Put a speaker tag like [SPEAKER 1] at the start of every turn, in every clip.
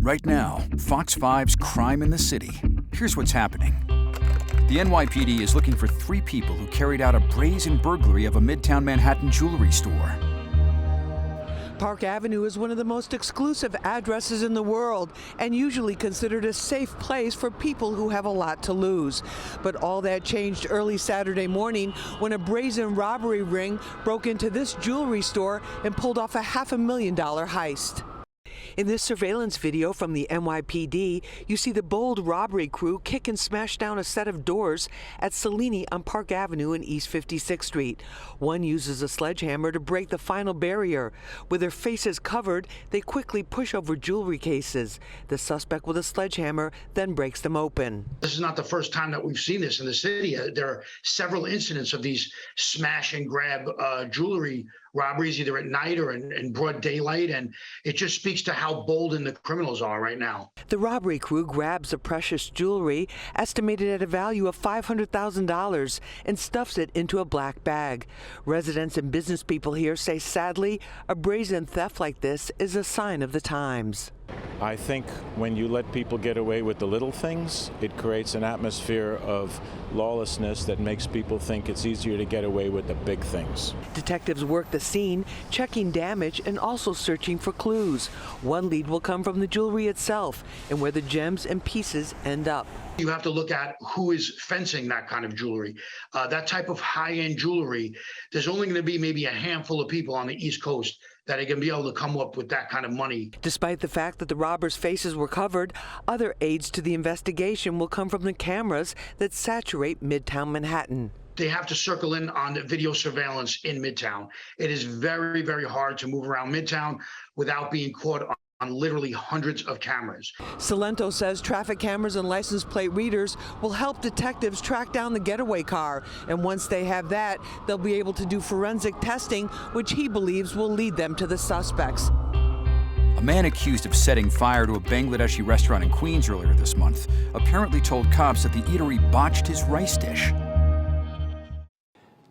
[SPEAKER 1] Right now, Fox 5's Crime in the City. Here's what's happening. The NYPD is looking for 3 people who carried out a brazen burglary of a Midtown Manhattan jewelry store.
[SPEAKER 2] Park Avenue is one of the most exclusive addresses in the world and usually considered a safe place for people who have a lot to lose. But all that changed early Saturday morning when a brazen robbery ring broke into this jewelry store and pulled off a $500,000 heist. In this surveillance video from the NYPD, you see the bold robbery crew kick and smash down a set of doors at Cellini on Park Avenue and East 56th Street. One uses a sledgehammer to break the final barrier. With their faces covered, they quickly push over jewelry cases. The suspect with a sledgehammer then breaks them open.
[SPEAKER 3] This is not the first time that we've seen this in the city. There are several incidents of these smash and grab jewelry robberies, either at night or in broad daylight, and it just speaks to how bolden the criminals are right now.
[SPEAKER 2] The robbery crew grabs the precious jewelry, estimated at a value of $500,000, and stuffs it into a black bag. Residents and business people here say, sadly, a brazen theft like this is a sign of the times.
[SPEAKER 4] I think when you let people get away with the little things, it creates an atmosphere of lawlessness that makes people think it's easier to get away with the big things.
[SPEAKER 2] Detectives work the scene, checking damage and also searching for clues. One lead will come from the jewelry itself and where the gems and pieces end up.
[SPEAKER 3] You have to look at who is fencing that kind of jewelry. That type of high-end jewelry, there's only going to be maybe a handful of people on the East Coast that are going to be able to come up with that kind of money.
[SPEAKER 2] Despite the fact that the robbers' faces were covered, other aids to the investigation will come from the cameras that saturate Midtown Manhattan.
[SPEAKER 3] They have to circle in on the video surveillance in Midtown. It is very, very hard to move around Midtown without being caught on literally hundreds of cameras.
[SPEAKER 2] Salento says traffic cameras and license plate readers will help detectives track down the getaway car. And once they have that, they'll be able to do forensic testing, which he believes will lead them to the suspects.
[SPEAKER 1] A man accused of setting fire to a Bangladeshi restaurant in Queens earlier this month apparently told cops that the eatery botched his rice dish.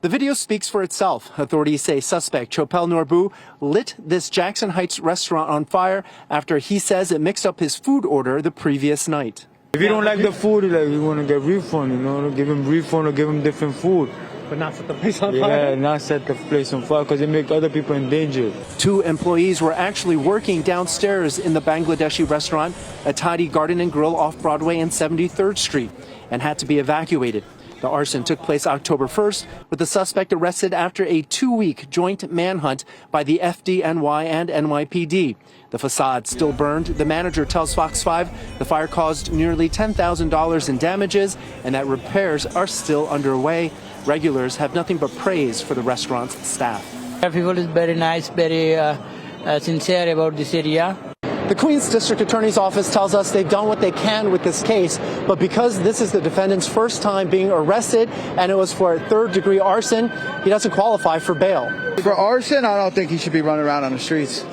[SPEAKER 5] The video speaks for itself. Authorities say suspect Chopel Norbu lit this Jackson Heights restaurant on fire after he says it mixed up his food order the previous night.
[SPEAKER 6] If you don't like the food, you want to get refund, give him refund or give him different food.
[SPEAKER 5] But not set the place on fire?
[SPEAKER 6] Yeah, not set the place on fire because it make other people in danger.
[SPEAKER 5] 2 employees were actually working downstairs in the Bangladeshi restaurant at Tidy Garden and Grill off Broadway and 73rd Street and had to be evacuated. The arson took place October 1st, with the suspect arrested after a 2-week joint manhunt by the FDNY and NYPD. The facade still burned. The manager tells Fox 5 the fire caused nearly $10,000 in damages and that repairs are still underway. Regulars have nothing but praise for the restaurant's staff.
[SPEAKER 7] People is very nice, very sincere about this area.
[SPEAKER 5] The Queens District Attorney's Office tells us they've done what they can with this case, but because this is the defendant's first time being arrested and it was for a 3rd-degree arson, he doesn't qualify for bail.
[SPEAKER 8] For arson, I don't think he should be running around on the streets.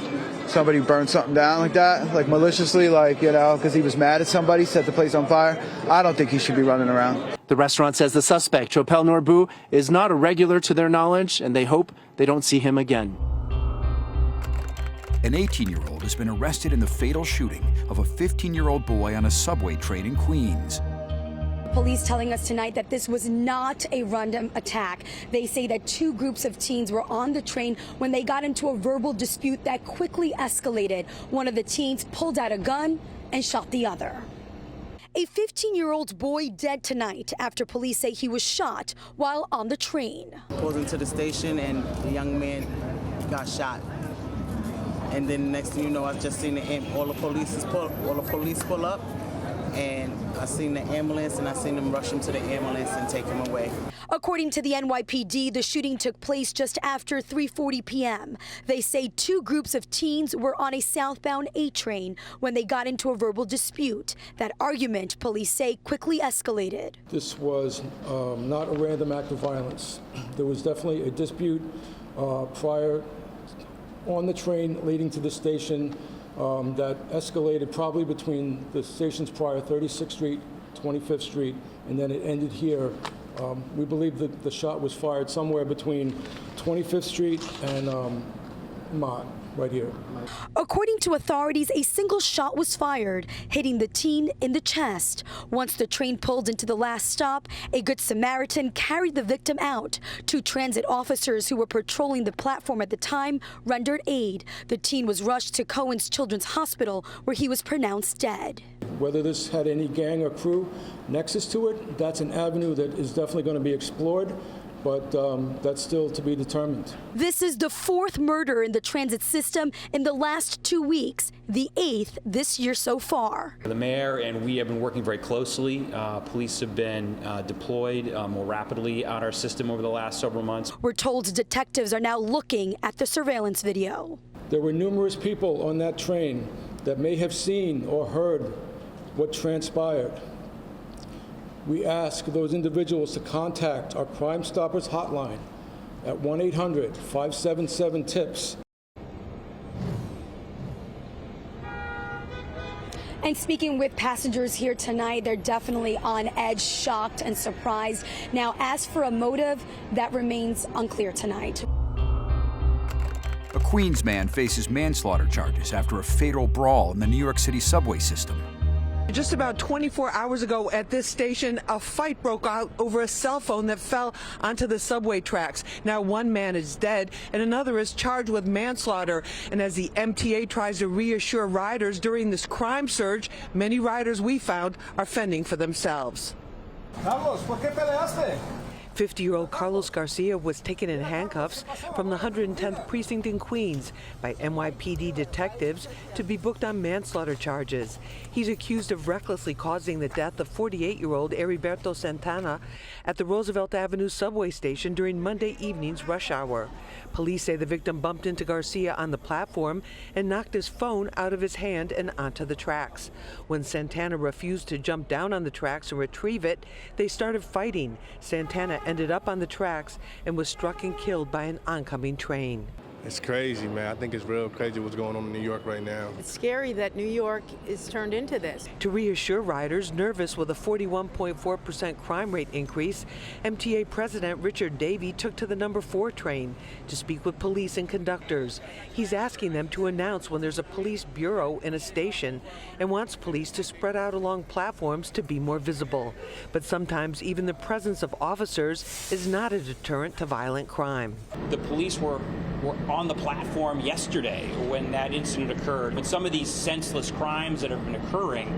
[SPEAKER 8] Somebody burned something down like that, like maliciously, because he was mad at somebody, set the place on fire. I don't think he should be running around.
[SPEAKER 5] The restaurant says the suspect, Chopel Norbu, is not a regular to their knowledge, and they hope they don't see him again.
[SPEAKER 1] An 18-year-old has been arrested in the fatal shooting of a 15-year-old boy on a subway train in Queens.
[SPEAKER 9] Police telling us tonight that this was not a random attack. They say that 2 groups of teens were on the train when they got into a verbal dispute that quickly escalated. One of the teens pulled out a gun and shot the other. A 15-year-old boy dead tonight after police say he was shot while on the train.
[SPEAKER 10] Pulled into the station and the young man got shot. And then next thing you know, I just seen all the police pull up, and I seen the ambulance, and I seen them rush him to the ambulance and take him away.
[SPEAKER 9] According to the NYPD, the shooting took place just after 3:40 p.m. They say 2 groups of teens were on a southbound A train when they got into a verbal dispute. That argument, police say, quickly escalated.
[SPEAKER 11] This was not a random act of violence. There was definitely a dispute prior on the train leading to the station that escalated probably between the stations prior, 36th Street, 25th Street, and then it ended here. We believe that the shot was fired somewhere between 25th Street and Mott. right here.
[SPEAKER 9] According to authorities, a single shot was fired, hitting the teen in the chest. Once the train pulled into the last stop, a Good Samaritan carried the victim out. Two transit officers who were patrolling the platform at the time rendered aid. The teen was rushed to Cohen's Children's Hospital, where he was pronounced dead.
[SPEAKER 11] Whether this had any gang or crew nexus to it, that's an avenue that is definitely going to be explored, but that's still to be determined.
[SPEAKER 9] This is the fourth murder in the transit system in the last 2 weeks, the 8th this year so far.
[SPEAKER 12] The mayor and we have been working very closely. Police have been deployed more rapidly on our system over the last several months.
[SPEAKER 9] We're told detectives are now looking at the surveillance video.
[SPEAKER 11] There were numerous people on that train that may have seen or heard what transpired. We ask those individuals to contact our Crime Stoppers hotline at 1-800-577-TIPS.
[SPEAKER 9] And speaking with passengers here tonight, they're definitely on edge, shocked and surprised. Now, as for a motive, that remains unclear tonight.
[SPEAKER 1] A Queens man faces manslaughter charges after a fatal brawl in the New York City subway system.
[SPEAKER 2] Just about 24 hours ago at this station, a fight broke out over a cell phone that fell onto the subway tracks. Now one man is dead and another is charged with manslaughter. And as the MTA tries to reassure riders during this crime surge, many riders we found are fending for themselves.
[SPEAKER 13] Carlos, ¿por qué peleaste?
[SPEAKER 2] 50-year-old Carlos Garcia was taken in handcuffs from the 110th Precinct in Queens by NYPD detectives to be booked on manslaughter charges. He's accused of recklessly causing the death of 48-year-old Heriberto Santana at the Roosevelt Avenue subway station during Monday evening's rush hour. Police say the victim bumped into Garcia on the platform and knocked his phone out of his hand and onto the tracks. When Santana refused to jump down on the tracks and retrieve it, they started fighting. Santana ended up on the tracks and was struck and killed by an oncoming train.
[SPEAKER 14] It's crazy, man. I think it's real crazy what's going on in New York right now.
[SPEAKER 15] It's scary that New York is turned into this.
[SPEAKER 2] To reassure riders nervous with a 41.4% crime rate increase, MTA President Richard Davey took to the number 4 train to speak with police and conductors. He's asking them to announce when there's a police bureau in a station and wants police to spread out along platforms to be more visible. But sometimes even the presence of officers is not a deterrent to violent crime.
[SPEAKER 12] The police were on the platform yesterday when that incident occurred. But some of these senseless crimes that have been occurring,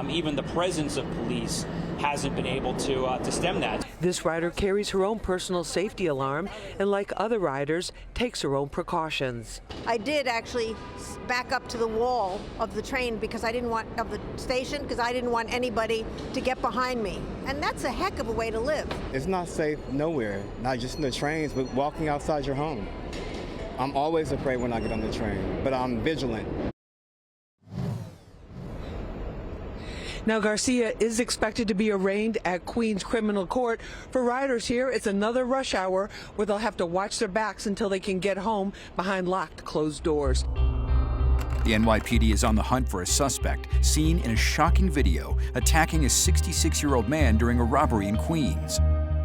[SPEAKER 12] even the presence of police hasn't been able to stem that.
[SPEAKER 2] This rider carries her own personal safety alarm and, like other riders, takes her own precautions.
[SPEAKER 15] I did actually back up to the wall of the train because I didn't want, of the station, because I didn't want anybody to get behind me. And that's a heck of a way to live.
[SPEAKER 16] It's not safe nowhere, not just in the trains, but walking outside your home. I'm always afraid when I get on the train, but I'm vigilant.
[SPEAKER 2] Now, Garcia is expected to be arraigned at Queens Criminal Court. For riders here, it's another rush hour where they'll have to watch their backs until they can get home behind locked, closed doors.
[SPEAKER 1] The NYPD is on the hunt for a suspect seen in a shocking video attacking a 66-year-old man during a robbery in Queens.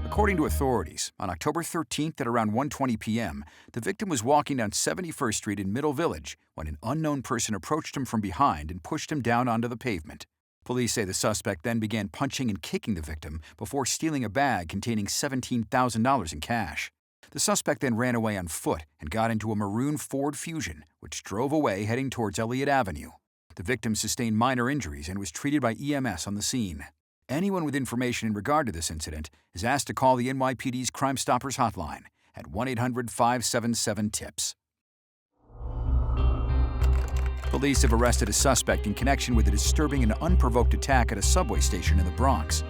[SPEAKER 1] According to authorities, on October 13th at around 1:20 p.m., the victim was walking down 71st Street in Middle Village when an unknown person approached him from behind and pushed him down onto the pavement. Police say the suspect then began punching and kicking the victim before stealing a bag containing $17,000 in cash. The suspect then ran away on foot and got into a maroon Ford Fusion, which drove away heading towards Elliott Avenue. The victim sustained minor injuries and was treated by EMS on the scene. Anyone with information in regard to this incident is asked to call the NYPD's Crime Stoppers hotline at 1-800-577-TIPS. Police have arrested a suspect in connection with a disturbing and unprovoked attack at a subway station in the Bronx.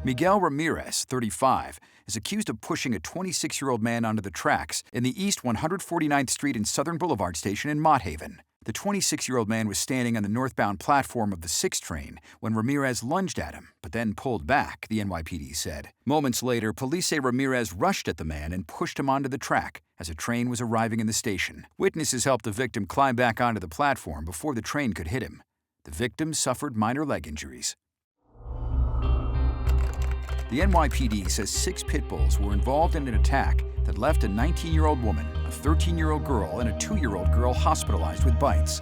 [SPEAKER 1] Miguel Ramirez, 35, is accused of pushing a 26-year-old man onto the tracks in the East 149th Street and Southern Boulevard station in Mott Haven. The 26-year-old man was standing on the northbound platform of the 6 train when Ramirez lunged at him, but then pulled back, the NYPD said. Moments later, police say Ramirez rushed at the man and pushed him onto the track as a train was arriving in the station. Witnesses helped the victim climb back onto the platform before the train could hit him. The victim suffered minor leg injuries. The NYPD says 6 pit bulls were involved in an attack that left a 19-year-old woman, a 13-year-old girl and a 2-year-old girl hospitalized with bites.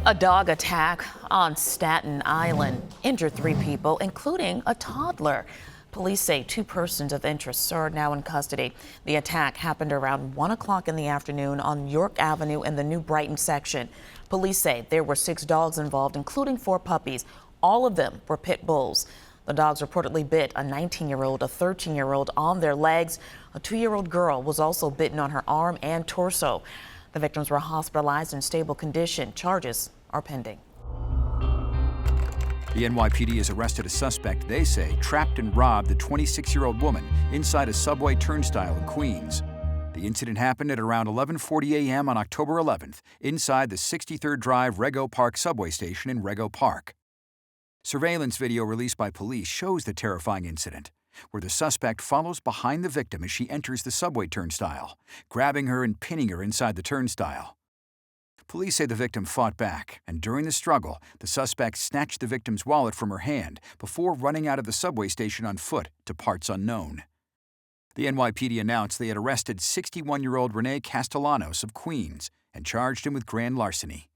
[SPEAKER 17] A dog attack on Staten Island injured 3 people, including a toddler. Police say 2 persons of interest are now in custody. The attack happened around 1 o'clock in the afternoon on York Avenue in the New Brighton section. Police say there were 6 dogs involved, including 4 puppies. All of them were pit bulls. The dogs reportedly bit a 19-year-old, a 13-year-old on their legs. A 2-year-old girl was also bitten on her arm and torso. The victims were hospitalized in stable condition. Charges are pending.
[SPEAKER 1] The NYPD has arrested a suspect they say trapped and robbed the 26-year-old woman inside a subway turnstile in Queens. The incident happened at around 11:40 a.m. on October 11th inside the 63rd Drive Rego Park subway station in Rego Park. Surveillance video released by police shows the terrifying incident, where the suspect follows behind the victim as she enters the subway turnstile, grabbing her and pinning her inside the turnstile. Police say the victim fought back, and during the struggle, the suspect snatched the victim's wallet from her hand before running out of the subway station on foot to parts unknown. The NYPD announced they had arrested 61-year-old Renee Castellanos of Queens and charged him with grand larceny.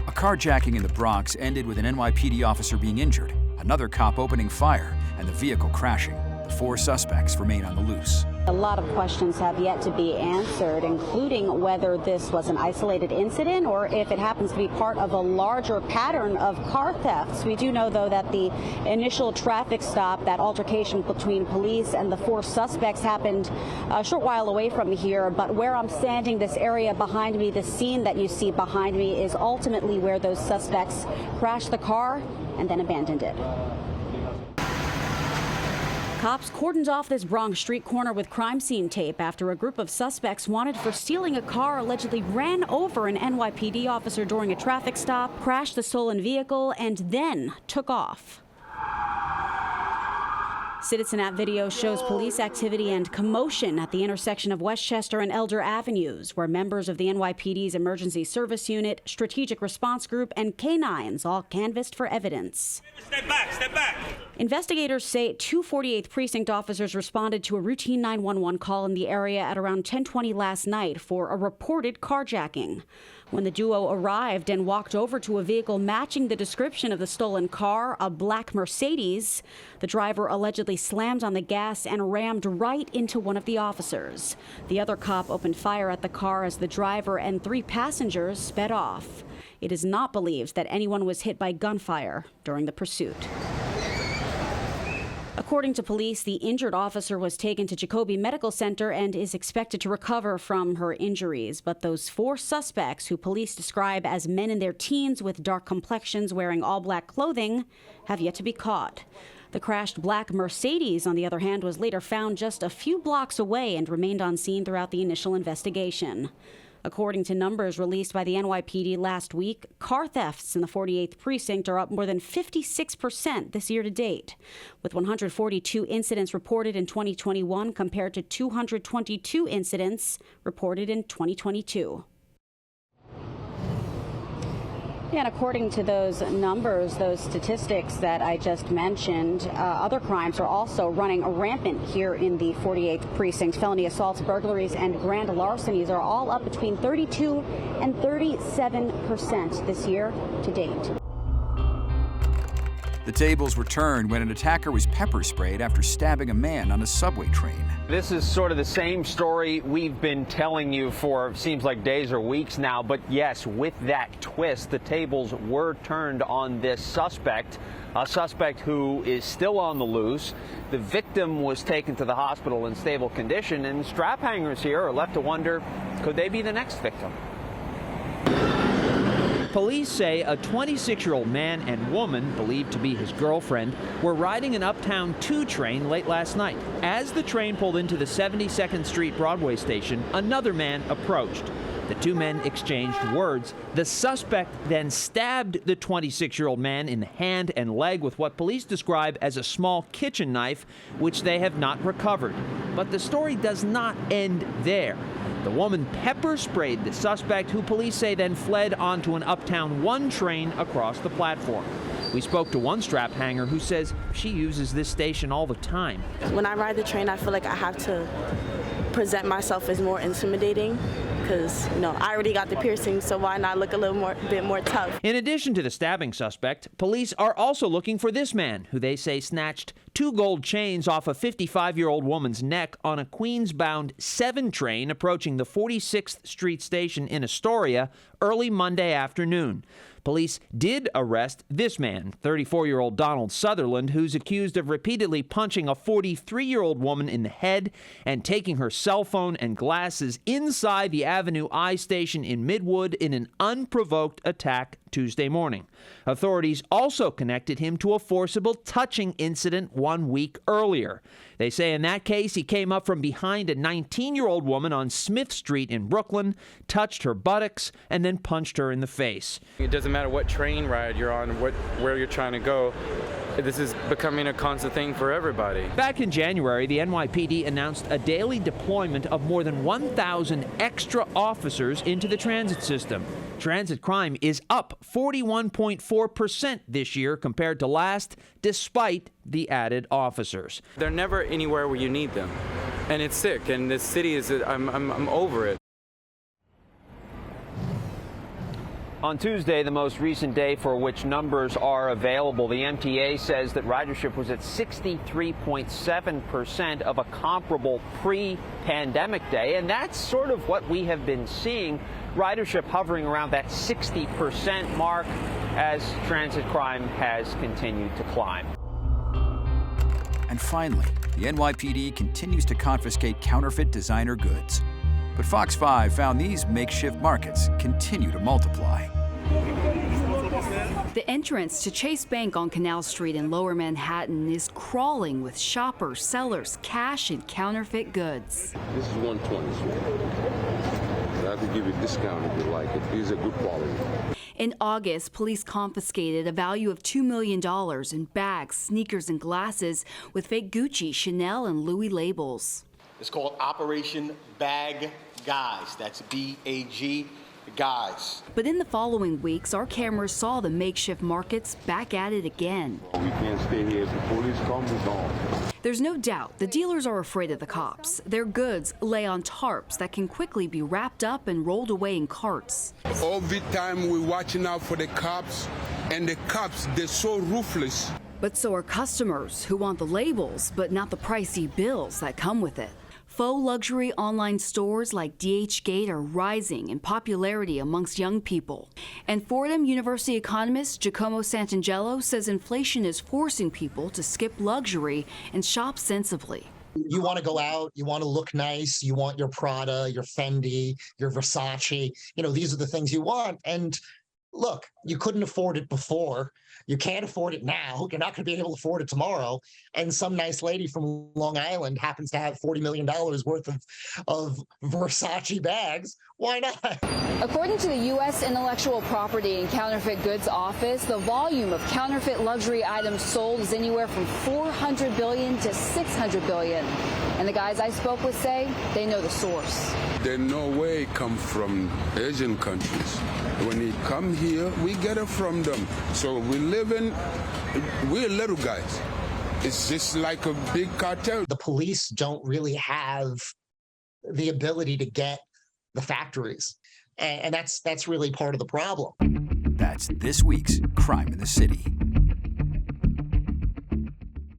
[SPEAKER 1] A carjacking in the Bronx ended with an NYPD officer being injured, another cop opening fire, and the vehicle crashing. The 4 suspects remain on the loose.
[SPEAKER 18] A lot of questions have yet to be answered, including whether this was an isolated incident or if it happens to be part of a larger pattern of car thefts. We do know, though, that the initial traffic stop, that altercation between police and the 4 suspects, happened a short while away from here. But where I'm standing, this area behind me, the scene that you see behind me, is ultimately where those suspects crashed the car and then abandoned it. Cops cordoned off this Bronx street corner with crime scene tape after a group of suspects wanted for stealing a car allegedly ran over an NYPD officer during a traffic stop, crashed the stolen vehicle, and then took off. Citizen-App video shows police activity and commotion at the intersection of Westchester and Elder Avenues, where members of the NYPD's Emergency Service Unit, Strategic Response Group, and canines all canvassed for evidence.
[SPEAKER 19] Step back, step back.
[SPEAKER 18] Investigators say 2 48th Precinct officers responded to a routine 911 call in the area at around 10:20 last night for a reported carjacking. When the duo arrived and walked over to a vehicle matching the description of the stolen car, a black Mercedes, the driver allegedly slammed on the gas and rammed right into one of the officers. The other cop opened fire at the car as the driver and 3 passengers sped off. It is not believed that anyone was hit by gunfire during the pursuit. According to police, the injured officer was taken to Jacoby Medical Center and is expected to recover from her injuries. But those 4 suspects, who police describe as men in their teens with dark complexions wearing all black clothing, have yet to be caught. The crashed black Mercedes, on the other hand, was later found just a few blocks away and remained on scene throughout the initial investigation. According to numbers released by the NYPD last week, car thefts in the 48th Precinct are up more than 56% this year to date, with 142 incidents reported in 2021 compared to 222 incidents reported in 2022. And according to those numbers, those statistics that I just mentioned, other crimes are also running rampant here in the 48th Precinct. Felony assaults, burglaries, and grand larcenies are all up between 32 and 37% this year to date.
[SPEAKER 1] The tables were turned when an attacker was pepper sprayed after stabbing a man on a subway train.
[SPEAKER 20] This is sort of the same story we've been telling you for seems like days or weeks now, but yes, with that twist, the tables were turned on this suspect, a suspect who is still on the loose. The victim was taken to the hospital in stable condition, and strap hangers here are left to wonder, could they be the next victim?
[SPEAKER 21] Police say a 26-year-old man and woman, believed to be his girlfriend, were riding an Uptown 2 train late last night. As the train pulled into the 72nd Street Broadway station, another man approached. The 2 men exchanged words. The suspect then stabbed the 26-year-old man in the hand and leg with what police describe as a small kitchen knife, which they have not recovered. But the story does not end there. The woman pepper sprayed the suspect, who police say then fled onto an Uptown 1 train across the platform. We spoke to one strap hanger who says she uses this station all the time.
[SPEAKER 22] When I ride the train, I feel like I have to
[SPEAKER 19] present myself as more intimidating because, I already got the piercing, so why not look a bit more tough?
[SPEAKER 21] In addition to the stabbing suspect, police are also looking for this man, who they say snatched 2 gold chains off a 55-year-old woman's neck on a Queens-bound 7 train approaching the 46th Street station in Astoria early Monday afternoon. Police did arrest this man, 34-year-old Donald Sutherland, who's accused of repeatedly punching a 43-year-old woman in the head and taking her cell phone and glasses inside the Avenue I station in Midwood in an unprovoked attack Tuesday morning. Authorities also connected him to a forcible touching incident 1 week earlier. They say in that case, he came up from behind a 19-year-old woman on Smith Street in Brooklyn, touched her buttocks, and then punched her in the face.
[SPEAKER 22] It doesn't matter what train ride you're on, where you're trying to go. This is becoming a constant thing for everybody.
[SPEAKER 21] Back in January, the NYPD announced a daily deployment of more than 1,000 extra officers into the transit system. Transit crime is up 41.4% this year compared to last, despite the added officers.
[SPEAKER 22] They're never anywhere where you need them, and it's sick. And this city is, I'm over it.
[SPEAKER 20] On Tuesday, the most recent day for which numbers are available, the MTA says that ridership was at 63.7% of a comparable pre-pandemic day, and that's sort of what we have been seeing, ridership hovering around that 60% mark as transit crime has continued to climb.
[SPEAKER 1] And finally, the NYPD continues to confiscate counterfeit designer goods. But Fox 5 found these makeshift markets continue to multiply.
[SPEAKER 23] The entrance to Chase Bank on Canal Street in Lower Manhattan is crawling with shoppers, sellers, cash, and counterfeit goods.
[SPEAKER 24] This is 120. I have to give you a discount if you like it. These are good quality.
[SPEAKER 23] In August, police confiscated a value of $2 million in bags, sneakers, and glasses with fake Gucci, Chanel, and Louis labels.
[SPEAKER 25] It's called Operation Bag Guys. That's B-A-G, Guys.
[SPEAKER 23] But in the following weeks, our cameras saw the makeshift markets back at it again.
[SPEAKER 24] We can't stay here. If the police come, we're gone.
[SPEAKER 23] There's no doubt the dealers are afraid of the cops. Their goods lay on tarps that can quickly be wrapped up and rolled away in carts.
[SPEAKER 26] All the time we're watching out for the cops, and the cops, they're so ruthless.
[SPEAKER 23] But so are customers who want the labels, but not the pricey bills that come with it. Faux luxury online stores like DHgate are rising in popularity amongst young people. And Fordham University economist Giacomo Santangelo says inflation is forcing people to skip luxury and shop sensibly.
[SPEAKER 27] You want to go out, you want to look nice, you want your Prada, your Fendi, your Versace. These are the things you want. And look, you couldn't afford it before. You can't afford it now. You're not going to be able to afford it tomorrow. And some nice lady from Long Island happens to have $40 million worth of Versace bags. Why not?
[SPEAKER 23] According to the U.S. Intellectual Property and Counterfeit Goods Office, the volume of counterfeit luxury items sold is anywhere from $400 billion to $600 billion. And the guys I spoke with say they know the source.
[SPEAKER 24] They no way come from Asian countries. When they come here, we get it from them. So we're little guys. It's just like a big cartel.
[SPEAKER 27] The police don't really have the ability to get the factories. And that's really part of the problem.
[SPEAKER 1] That's this week's Crime in the City.